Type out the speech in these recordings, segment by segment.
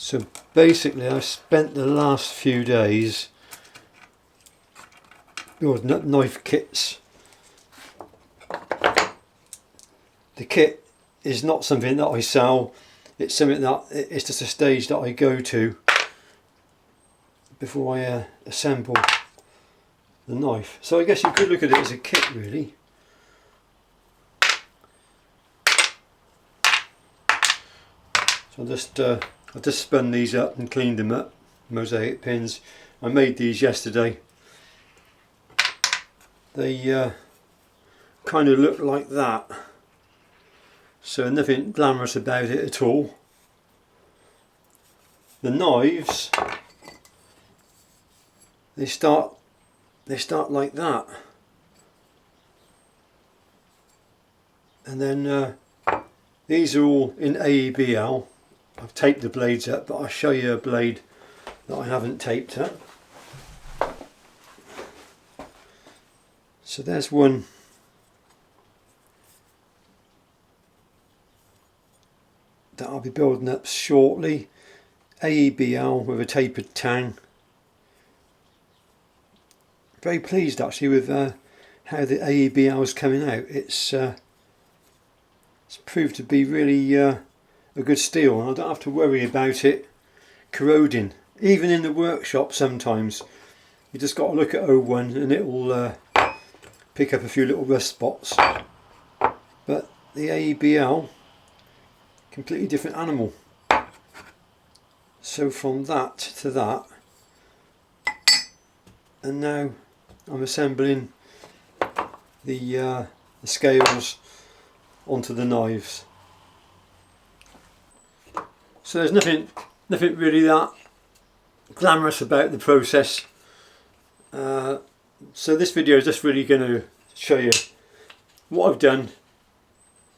So basically I've spent the last few days building up knife kits. The kit is not something that I sell, it's something that it's just a stage that I go to before I assemble the knife. So I guess you could look at it as a kit really. So I just spun these up and cleaned them up, mosaic pins. I made these yesterday. They kind of look like that. So nothing glamorous about it at all. The knives, they start like that. And then these are all in AEB L. I've taped the blades up, but I'll show you a blade that I haven't taped up. So there's one that I'll be building up shortly. AEB L with a tapered tang. Very pleased actually with how the AEB L is coming out. It's proved to be really a good steel, and I don't have to worry about it corroding. Even in the workshop sometimes you just got to look at O1 and it will pick up a few little rust spots. But the AEB L, completely different animal. So from that to that, and now I'm assembling the scales onto the knives. So there's nothing really that glamorous about the process. So this video is just really going to show you what I've done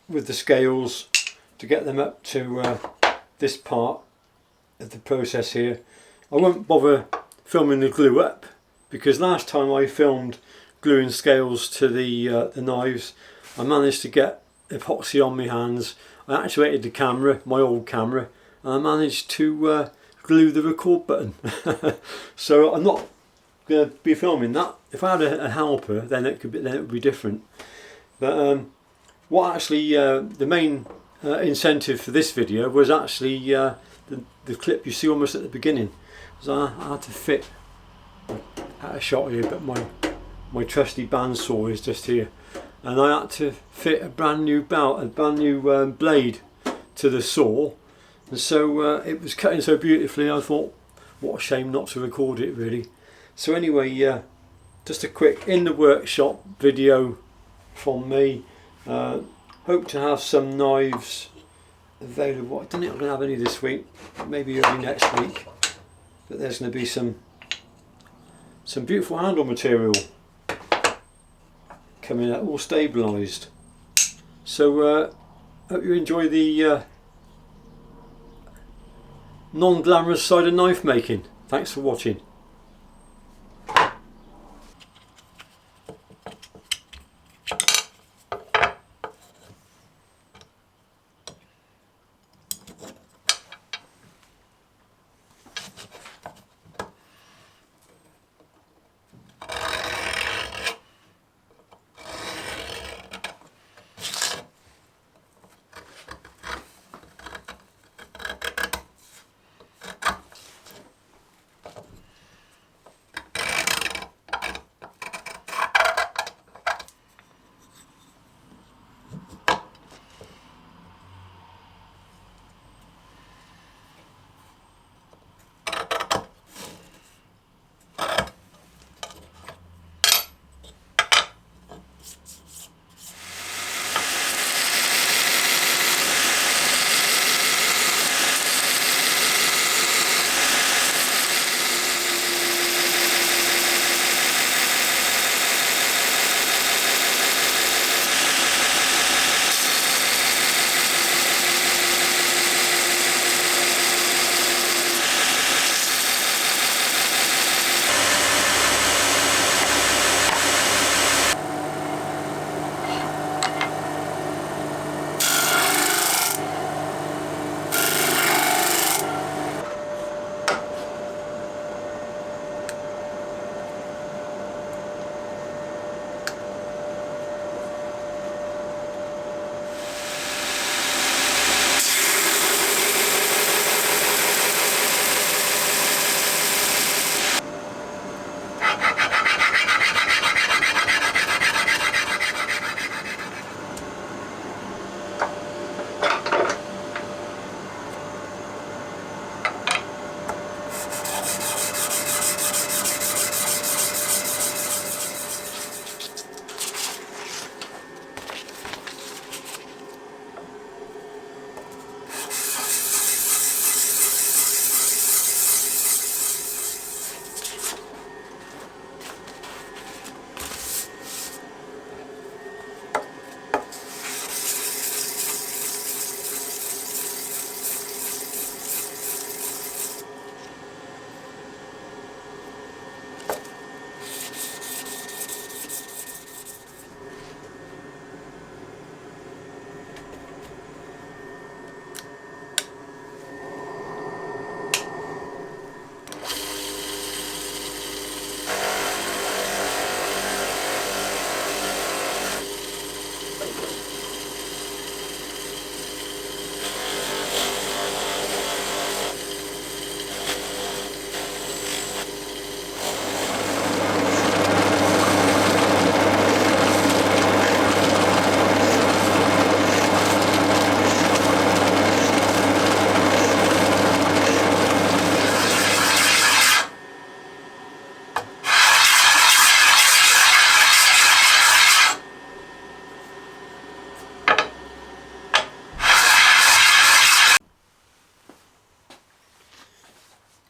with the scales to get them up to this part of the process here. I won't bother filming the glue up, because last time I filmed gluing scales to the knives, I managed to get epoxy on my hands. I actuated the camera, my old camera, and I managed to glue the record button. So I'm not going to be filming that. If I had a helper, then it would be different. But what actually the main incentive for this video was actually the clip you see almost at the beginning. So I had to fit out of shot here, but my trusty bandsaw is just here, and I had to fit a brand new blade to the saw, and so it was cutting so beautifully I thought what a shame not to record it really. So anyway, just a quick in the workshop video from me. Hope to have some knives available. I don't think I'm going to have any this week, maybe early next week, but there's going to be some beautiful handle material coming out, all stabilised. So hope you enjoy the non-glamorous side of knife making. Thanks for watching.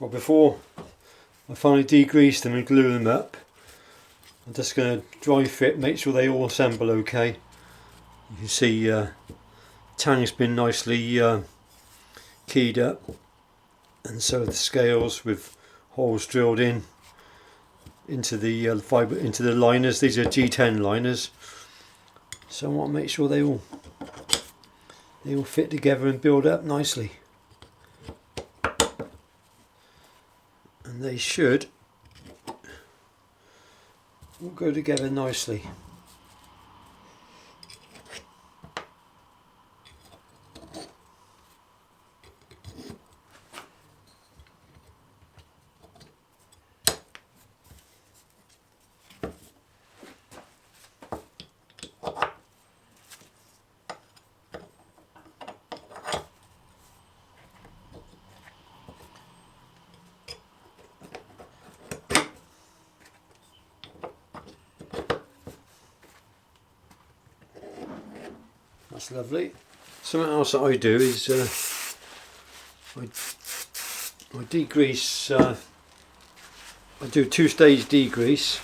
Well, before I finally degrease them and glue them up, I'm just going to dry fit, make sure they all assemble okay. You can see tang's been nicely keyed up, and so the scales with holes drilled in into the fibre, into the liners. These are G10 liners, so I want to make sure they all fit together and build up nicely, and they should all go together nicely. That's lovely. Something else that I do is I degrease. I do two-stage degrease.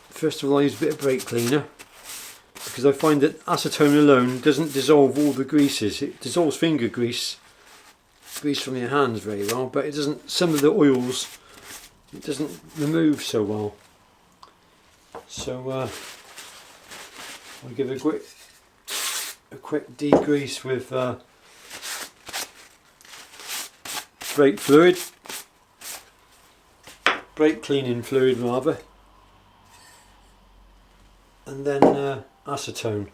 First of all, I use a bit of brake cleaner because I find that acetone alone doesn't dissolve all the greases. It dissolves finger grease from your hands very well, but it doesn't. Some of the oils it doesn't remove so well. So I'll give a quick degrease with brake fluid, brake cleaning fluid rather, and then acetone.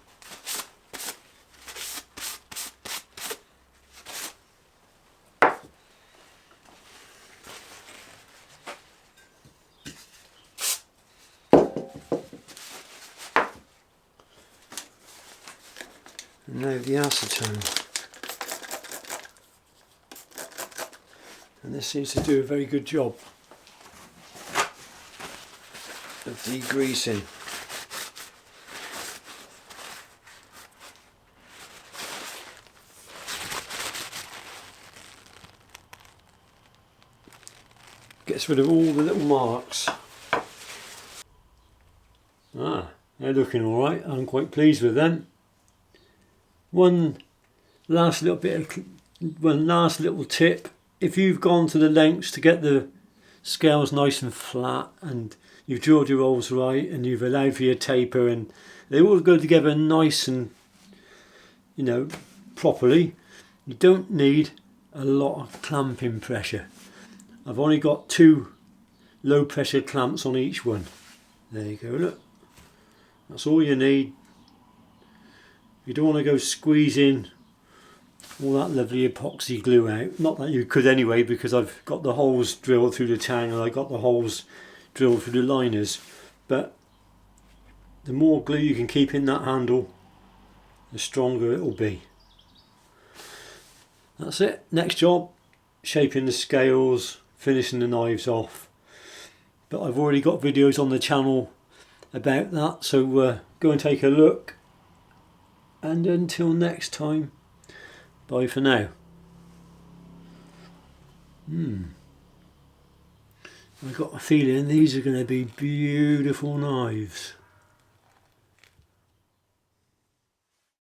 And now the acetone, and this seems to do a very good job of degreasing. Gets rid of all the little marks. They're looking alright. I'm quite pleased with them. One last little tip: if you've gone to the lengths to get the scales nice and flat, and you've drilled your holes right, and you've allowed for your taper, and they all go together nice and, you know, properly, you don't need a lot of clamping pressure. I've only got 2 low pressure clamps on each one. There you go, look. That's all you need. You don't want to go squeezing all that lovely epoxy glue out. Not that you could anyway, because I've got the holes drilled through the tang and I got the holes drilled through the liners. But the more glue you can keep in that handle, the stronger it will be. That's it. Next job, shaping the scales, finishing the knives off. But I've already got videos on the channel about that, so go and take a look. And until next time, bye for now. I've got a feeling these are going to be beautiful knives.